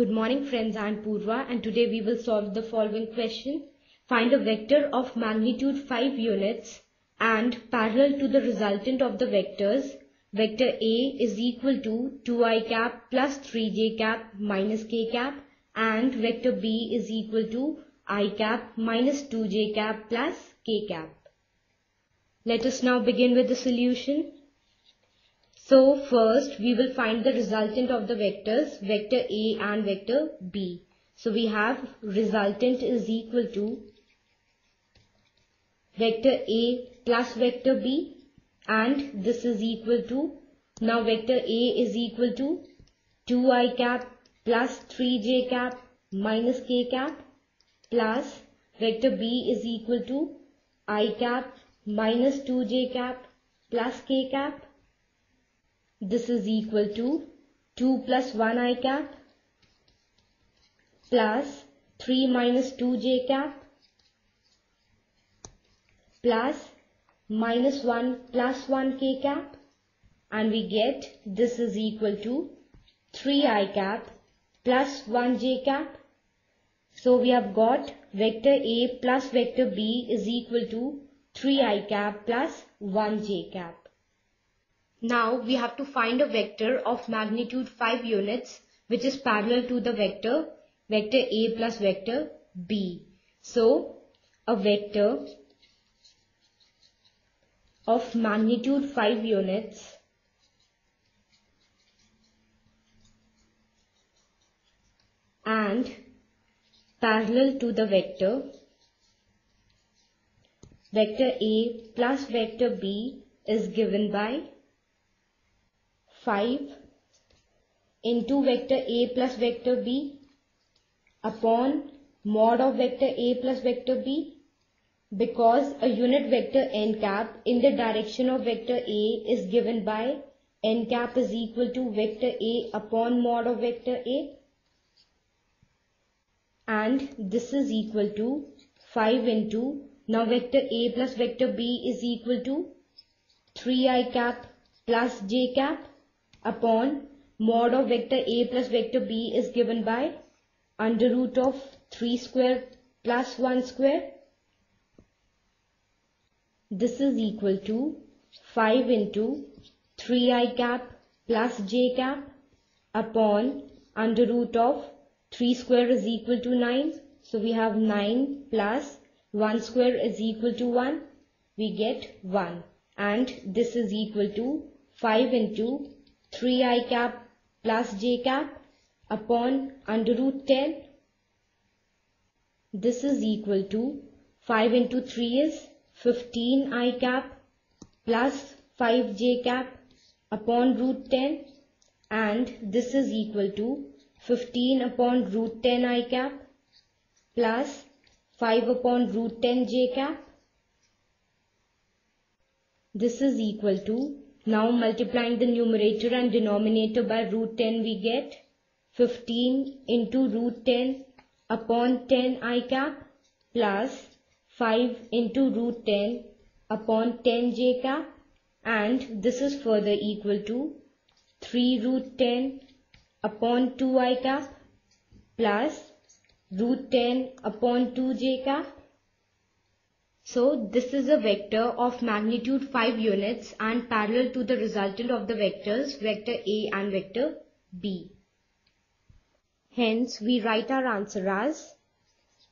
Good morning friends, I am Purva and today we will solve the following question. Find a vector of magnitude 5 units and parallel to the resultant of the vectors. Vector A is equal to 2i cap plus 3j cap minus k cap and vector B is equal to I cap minus 2j cap plus k cap. Let us now begin with the solution. So first we will find the resultant of the vectors, vector A and vector B. So we have resultant is equal to vector A plus vector B and this is equal to, now vector A is equal to 2i cap plus 3j cap minus k cap plus vector B is equal to I cap minus 2j cap plus k cap. This is equal to 2 plus 1 I cap plus 3 minus 2j cap plus minus 1 plus 1 k cap, and we get this is equal to 3 I cap plus 1 j cap. So we have got vector A plus vector B is equal to 3 I cap plus 1 j cap. Now we have to find a vector of magnitude 5 units which is parallel to the vector A plus vector B. So a vector of magnitude 5 units and parallel to the vector A plus vector B is given by 5 into vector A plus vector B upon mod of vector A plus vector B, because a unit vector n cap in the direction of vector A is given by n cap is equal to vector A upon mod of vector A, and this is equal to 5 into, now vector A plus vector B is equal to 3i cap plus j cap upon mod of vector A plus vector B is given by under root of 3 square plus 1 square. This is equal to 5 into 3i cap plus j cap upon under root of 3 square is equal to 9. So we have 9 plus 1 square is equal to 1. We get 1, and this is equal to 5 into 3i cap plus j cap upon under root 10. This is equal to 5 into 3 is 15i cap plus 5j cap upon root 10, and this is equal to 15 upon root 10i cap plus 5 upon root 10j cap. This is equal to, now multiplying the numerator and denominator by root 10 we get 15 into root 10 upon 10 I cap plus 5 into root 10 upon 10 j cap, and this is further equal to 3 root 10 upon 2 I cap plus root 10 upon 2 j cap. So this is a vector of magnitude 5 units and parallel to the resultant of the vectors vector A and vector B. Hence we write our answer as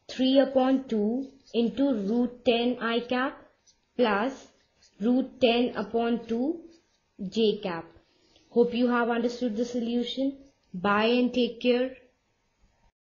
3 upon 2 into root 10 I cap plus root 10 upon 2 j cap. Hope you have understood the solution. Bye and take care.